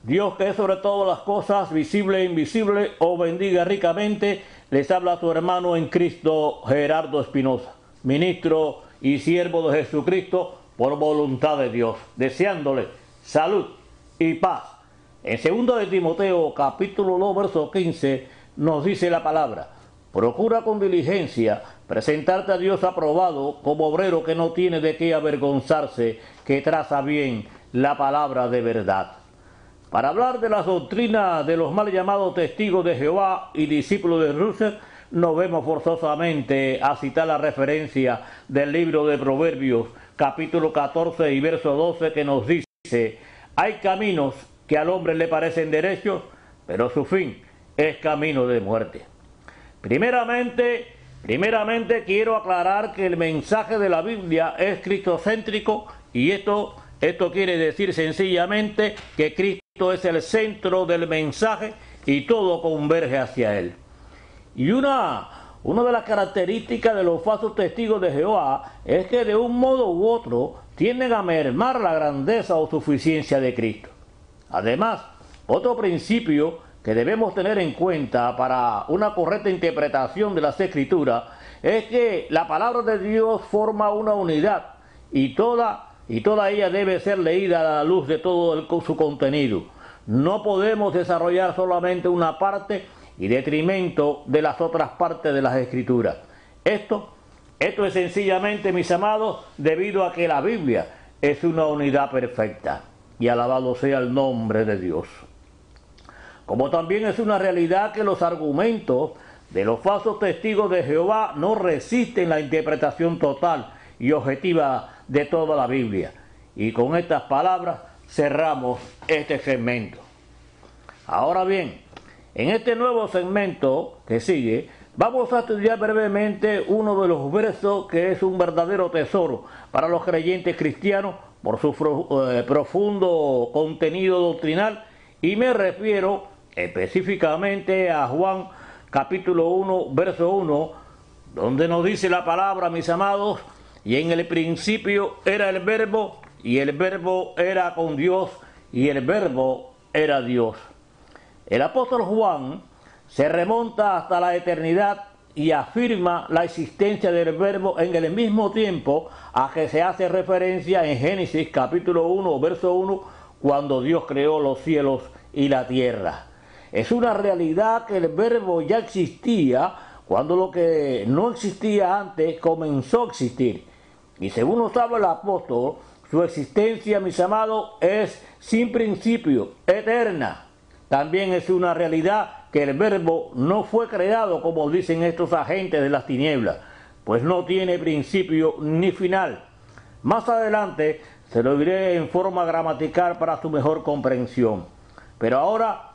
Dios, que es sobre todas las cosas, visible e invisible, os bendiga ricamente. Les habla su hermano en Cristo, Gerardo Espinosa, ministro y siervo de Jesucristo por voluntad de Dios, deseándole salud y paz. En 2 de Timoteo, capítulo 2, verso 15, nos dice la palabra: procura con diligencia presentarte a Dios aprobado como obrero que no tiene de qué avergonzarse, que traza bien la palabra de verdad. Para hablar de las doctrinas de los mal llamados testigos de Jehová y discípulos de Russell, nos vemos forzosamente a citar la referencia del libro de Proverbios, capítulo 14 y verso 12, que nos dice: hay caminos que al hombre le parecen derechos, pero su fin es camino de muerte. Primeramente quiero aclarar que el mensaje de la Biblia es cristocéntrico, y esto quiere decir sencillamente que Cristo es el centro del mensaje y todo converge hacia él. Y una de las características de los falsos testigos de Jehová es que de un modo u otro tienden a mermar la grandeza o suficiencia de Cristo. Además, otro principio que debemos tener en cuenta para una correcta interpretación de las Escrituras es que la palabra de Dios forma una unidad y toda ella debe ser leída a la luz de todo su contenido. No podemos desarrollar solamente una parte y detrimento de las otras partes de las Escrituras. Esto es sencillamente, mis amados, debido a que la Biblia es una unidad perfecta. Y alabado sea el nombre de Dios. Como también es una realidad que los argumentos de los falsos testigos de Jehová no resisten la interpretación total y objetiva de toda la Biblia. Y con estas palabras cerramos este segmento. Ahora bien, en este nuevo segmento que sigue, vamos a estudiar brevemente uno de los versos que es un verdadero tesoro para los creyentes cristianos por su profundo contenido doctrinal, y me refiero específicamente a Juan capítulo 1, verso 1, donde nos dice la palabra, mis amados: y en el principio era el Verbo, y el Verbo era con Dios, y el Verbo era Dios. El apóstol Juan se remonta hasta la eternidad y afirma la existencia del Verbo en el mismo tiempo a que se hace referencia en Génesis capítulo 1, verso 1, cuando Dios creó los cielos y la tierra. Es una realidad que el Verbo ya existía cuando lo que no existía antes comenzó a existir. Y según nos habla el apóstol, su existencia, mis amados, es sin principio, eterna. También es una realidad que el Verbo no fue creado como dicen estos agentes de las tinieblas, pues no tiene principio ni final. Más adelante se lo diré en forma gramatical para su mejor comprensión. Pero ahora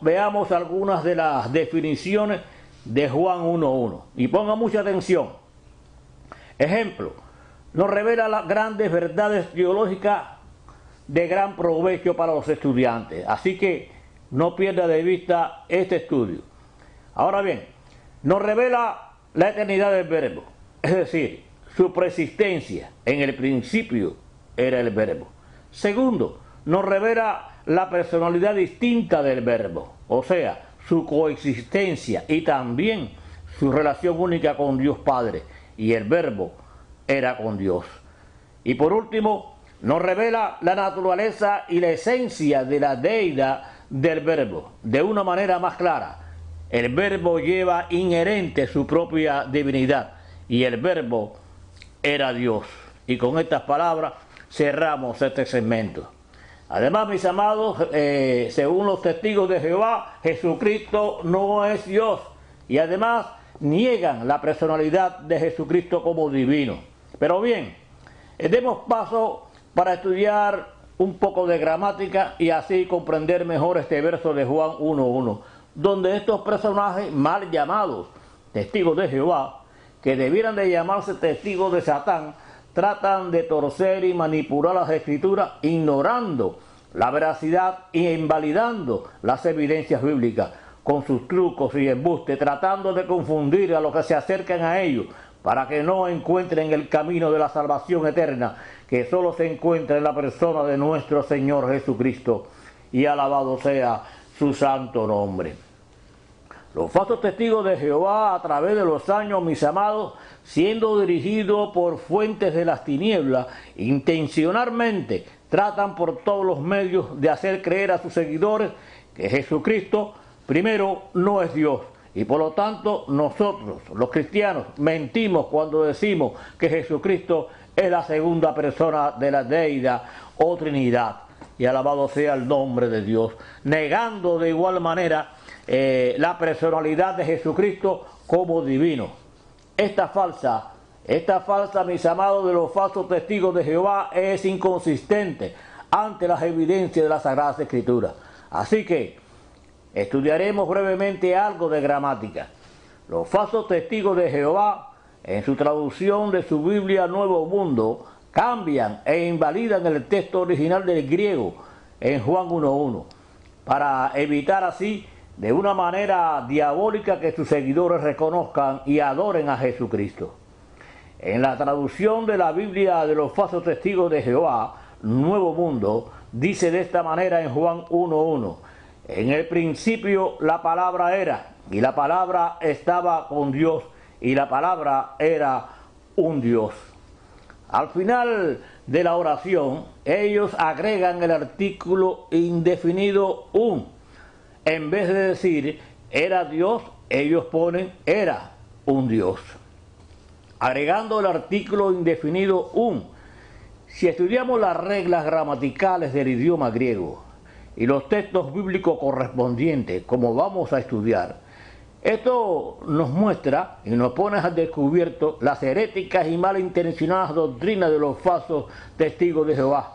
veamos algunas de las definiciones de Juan 1.1. Y ponga mucha atención. Ejemplo, nos revela las grandes verdades teológicas de gran provecho para los estudiantes. Así que no pierda de vista este estudio. Ahora bien, nos revela la eternidad del Verbo, es decir, su preexistencia. En el principio era el Verbo. Segundo, nos revela la personalidad distinta del Verbo, o sea, su coexistencia y también su relación única con Dios Padre, y el Verbo era con Dios. Y por último, nos revela la naturaleza y la esencia de la deidad del Verbo de una manera más clara. El Verbo lleva inherente su propia divinidad y el Verbo era Dios. Y con estas palabras cerramos este segmento. Además, mis amados, según los testigos de Jehová, Jesucristo no es Dios, y además niegan la personalidad de Jesucristo como divino. Pero bien, demos paso para estudiar un poco de gramática y así comprender mejor este verso de Juan 1.1, donde estos personajes mal llamados testigos de Jehová, que debieran de llamarse testigos de Satán, tratan de torcer y manipular las Escrituras, ignorando la veracidad e invalidando las evidencias bíblicas con sus trucos y embustes, tratando de confundir a los que se acercan a ellos para que no encuentren el camino de la salvación eterna que solo se encuentra en la persona de nuestro Señor Jesucristo. y alabado sea su santo nombre. Los falsos testigos de Jehová a través de los años, mis amados, siendo dirigidos por fuentes de las tinieblas, intencionalmente tratan por todos los medios de hacer creer a sus seguidores que Jesucristo, primero, no es Dios. Y por lo tanto, nosotros, los cristianos, mentimos cuando decimos que Jesucristo es la segunda persona de la deidad o Trinidad. Y alabado sea el nombre de Dios, negando de igual manera la personalidad de Jesucristo como divino. Esta falsa, mis amados, de los falsos testigos de Jehová es inconsistente ante las evidencias de las Sagradas Escrituras. Así que estudiaremos brevemente algo de gramática. Los falsos testigos de Jehová, en su traducción de su Biblia Nuevo Mundo, cambian e invalidan el texto original del griego en Juan 1:1, para evitar así de una manera diabólica que sus seguidores reconozcan y adoren a Jesucristo. En la traducción de la Biblia de los falsos testigos de Jehová, Nuevo Mundo, dice de esta manera en Juan 1:1: en el principio la palabra era, y la palabra estaba con Dios, y la palabra era un Dios. Al final de la oración, ellos agregan el artículo indefinido un. En vez de decir era Dios, ellos ponen era un Dios, agregando el artículo indefinido un. Si estudiamos las reglas gramaticales del idioma griego y los textos bíblicos correspondientes, como vamos a estudiar, esto nos muestra y nos pone al descubierto las heréticas y malintencionadas doctrinas de los falsos testigos de Jehová,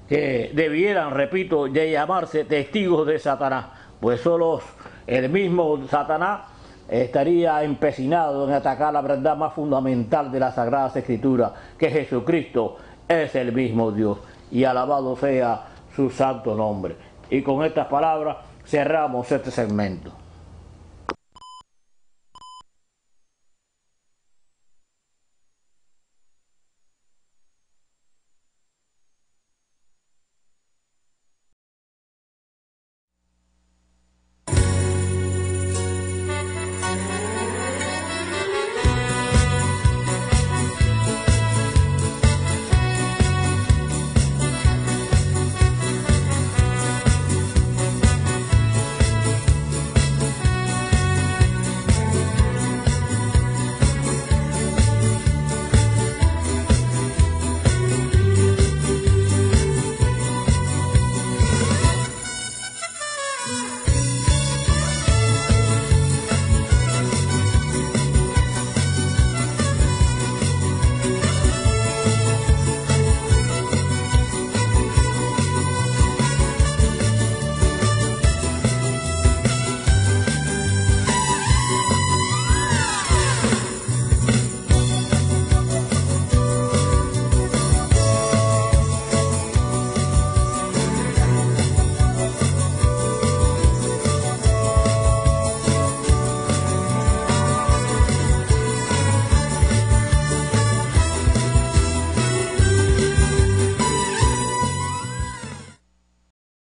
que debieran, repito, de llamarse testigos de Satanás, pues solo el mismo Satanás estaría empecinado en atacar la verdad más fundamental de las Sagradas Escrituras, que Jesucristo es el mismo Dios, y alabado sea su santo nombre. Y con estas palabras cerramos este segmento.